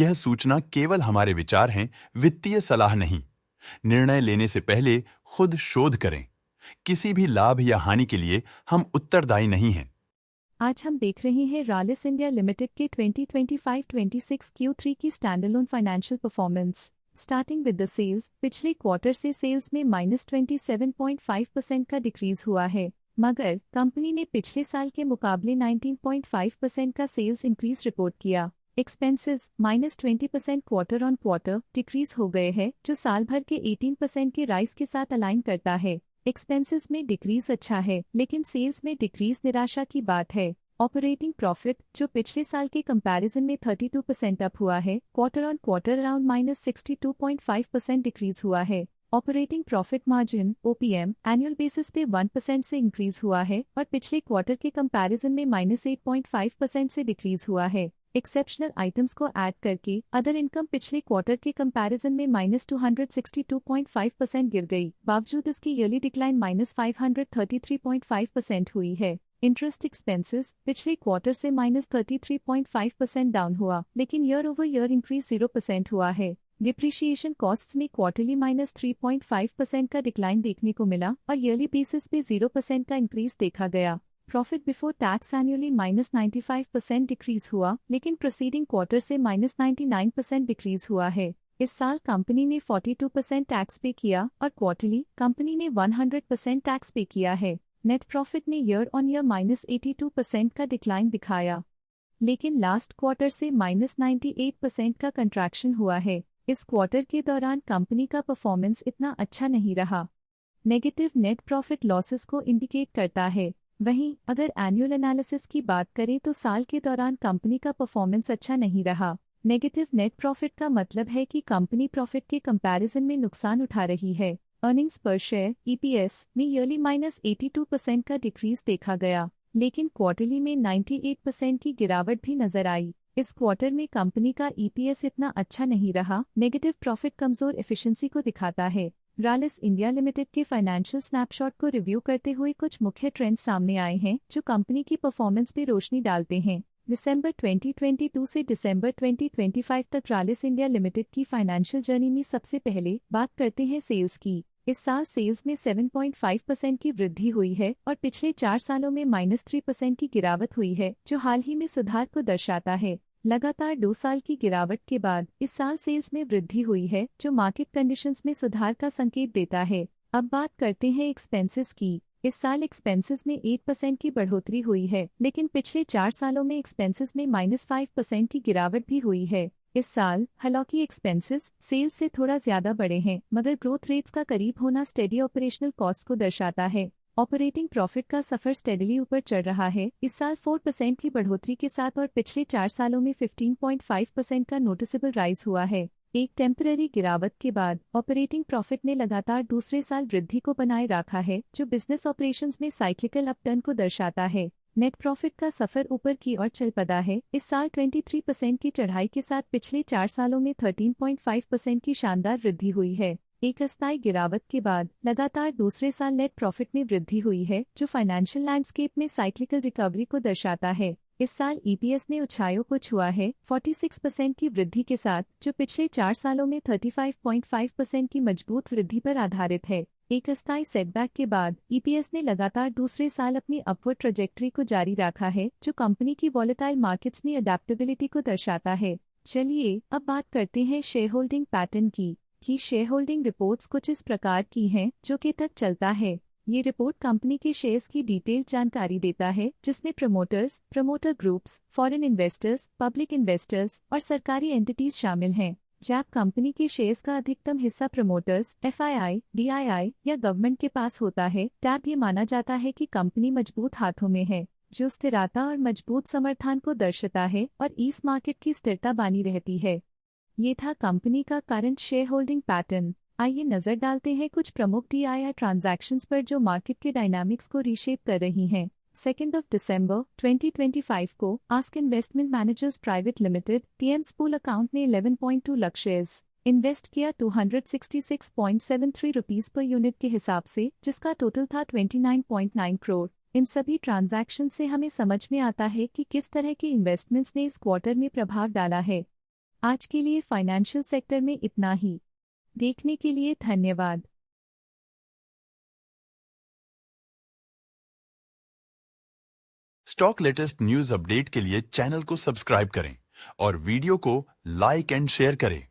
यह सूचना केवल हमारे विचार हैं, वित्तीय सलाह नहीं। निर्णय लेने से पहले खुद शोध करें। किसी भी लाभ या हानि के लिए हम उत्तरदायी नहीं हैं। आज हम देख रहे हैं रॉलिस इंडिया लिमिटेड के 2025-26 Q3 की standalone financial performance. Starting with the sales, पिछले क्वार्टर से सेल्स में -27.5% का डिक्रीज हुआ है, मगर कंपनी ने पिछले साल के मुकाबले 19.5% का सेल्स इंक्रीज रिपोर्ट किया। Expenses -20% quarter on quarter decrease हो गए हैं, जो साल भर के 18% के राइज के साथ अलाइन करता है। एक्सपेंसेस में डिक्रीज अच्छा है, लेकिन सेल्स में डिक्रीज निराशा की बात है। ऑपरेटिंग प्रॉफिट, जो पिछले साल के कंपैरिजन में 32% अप हुआ है, quarter on quarter around -62.5% decrease हुआ है। Operating profit margin (OPM) annual basis पे 1% से इंक्रीज हुआ है और पिछले क्वार्टर के कंपैरिजन में -8.5% से डिक्रीज हुआ है। एक्सेप्शनल आइटम्स को ऐड करके अदर इनकम पिछले क्वार्टर के कंपैरिजन में -262.5% गिर गई, बावजूद इसकी ईयरली डिक्लाइन -533.5% हुई है। इंटरेस्ट एक्सपेंसेस पिछले क्वार्टर से -33.5% डाउन हुआ, लेकिन ईयर ओवर ईयर इंक्रीज 0% हुआ है। डिप्रिशिएशन कॉस्ट्स में क्वार्टरली -3.5% का डिक्लाइन देखने को मिला और ईयरली बेसिस पे 0% का इंक्रीज देखा गया। Profit before tax annually -95% decrease हुआ, लेकिन प्रोसीडिंग क्वार्टर से -99% डिक्रीज हुआ है। इस साल कंपनी ने 42% टैक्स पे किया और क्वार्टरली कंपनी ने 100% टैक्स पे किया है। नेट प्रॉफिट ने ईयर ऑन ईयर -82% का डिक्लाइन दिखाया, लेकिन लास्ट क्वार्टर से -98% का कंट्रैक्शन हुआ है। इस क्वार्टर के दौरान कंपनी का परफॉर्मेंस इतना अच्छा नहीं रहा। नेगेटिव नेट प्रॉफिट लॉसेस को इंडिकेट करता है। वहीं अगर एनुअल एनालिसिस की बात करें तो साल के दौरान कंपनी का परफॉर्मेंस अच्छा नहीं रहा। नेगेटिव नेट प्रॉफिट का मतलब है कि कंपनी प्रॉफिट के कंपैरिजन में नुकसान उठा रही है। अर्निंग्स पर शेयर (EPS) में ईयरली -82% का डिक्रीज देखा गया, लेकिन क्वार्टरली में 98% की गिरावट भी नजर आई। इस क्वार्टर में कंपनी का EPS इतना अच्छा नहीं रहा। नेगेटिव प्रॉफिट कमजोर एफिशिएंसी को दिखाता है। रॉलिस इंडिया लिमिटेड के फाइनेंशियल स्नैपशॉट को रिव्यू करते हुए कुछ मुख्य ट्रेंड्स सामने आए हैं जो कंपनी की परफॉर्मेंस पे रोशनी डालते हैं। दिसंबर 2022 से दिसंबर 2025 तक रॉलिस इंडिया लिमिटेड की फाइनेंशियल जर्नी में सबसे पहले बात करते हैं सेल्स की। इस साल सेल्स में 7.5% की वृद्धि हुई है और पिछले 4 सालों में -3% की गिरावट हुई है, जो हाल ही में सुधार को दर्शाता है। लगातार 2 साल की गिरावट के बाद इस साल सेल्स में वृद्धि हुई है, जो मार्केट कंडीशंस में सुधार का संकेत देता है। अब बात करते हैं एक्सपेंसेस की। इस साल एक्सपेंसेस में 8% की बढ़ोतरी हुई है, लेकिन पिछले 4 सालों में एक्सपेंसेस में -5% की गिरावट भी हुई है। इस साल हालांकि एक्सपेंसेस सेल्स से थोड़ा ज्यादा बढ़े हैं, मगर ग्रोथ रेट्स का करीब होना स्टेडी ऑपरेशनल कॉस्ट को दर्शाता है। ऑपरेटिंग प्रॉफिट का सफर स्टेडली ऊपर चढ़ रहा है, इस साल 4% की बढ़ोतरी के साथ और पिछले 4 सालों में 15.5% का नोटिसेबल राइज हुआ है। एक टेम्पररी गिरावट के बाद ऑपरेटिंग प्रॉफिट ने लगातार दूसरे साल वृद्धि को बनाए रखा है, जो बिजनेस ऑपरेशंस में साइक्लिकल अपटर्न को दर्शाता है। नेट प्रॉफिट का सफर ऊपर की ओर चल पड़ा है, इस साल 23% की चढ़ाई के साथ पिछले 4 सालों में 13.5% की शानदार वृद्धि हुई है। एक अस्थायी गिरावट के बाद लगातार दूसरे साल नेट प्रॉफिट में वृद्धि हुई है, जो फाइनेंशियल लैंडस्केप में साइक्लिकल रिकवरी को दर्शाता है। इस साल EPS ने ऊंचाइयों को छुआ है 46% की वृद्धि के साथ, जो पिछले 4 सालों में 35.5% की मजबूत वृद्धि पर आधारित है। एक अस्थायी सेटबैक के बाद EPS ने लगातार दूसरे साल अपनी अपवर्ड ट्रैजेक्टरी को जारी रखा है, जो कंपनी की वॉलेटाइल मार्केट्स में अडेप्टेबिलिटी को दर्शाता है। चलिए अब बात करते हैं शेयर होल्डिंग पैटर्न की। शेयर होल्डिंग रिपोर्ट्स कुछ इस प्रकार की हैं जो कि तक चलता है। ये रिपोर्ट कंपनी के शेयर्स की डिटेल्ड जानकारी देता है, जिसमें promoters, promoter groups, foreign investors, public investors और सरकारी एंटिटीज शामिल हैं। जब कंपनी के शेयर्स का अधिकतम हिस्सा प्रमोटर्स, FII, DII या गवर्नमेंट के पास होता है, तब ये माना जाता है कि कंपनी मजबूत हाथों में है, जो स्थिरता और मजबूत समर्थन को दर्शाता है और इस मार्केट की स्थिरता बनी रहती है। ये था कंपनी का करंट शेयर होल्डिंग पैटर्न। आइए नजर डालते हैं कुछ प्रमुख DII ट्रांजैक्शंस पर जो मार्केट के डायनामिक्स को रीशेप कर रही हैं। 2 दिसंबर 2025 को ask investment managers private limited (PM's pool account ने 11.2 लाख शेयर्स इन्वेस्ट किया 266.73 रुपीस पर यूनिट के हिसाब से, जिसका टोटल था 29.9 करोड़। इन सभी ट्रांजैक्शन से हमें समझ में आता है कि किस तरह के इन्वेस्टमेंट्स ने इस क्वार्टर में प्रभाव डाला है। आज के लिए फाइनेंशियल सेक्टर में इतना ही। देखने के लिए धन्यवाद। स्टॉक लेटेस्ट न्यूज अपडेट के लिए चैनल को सब्सक्राइब करें और वीडियो को लाइक एंड शेयर करें।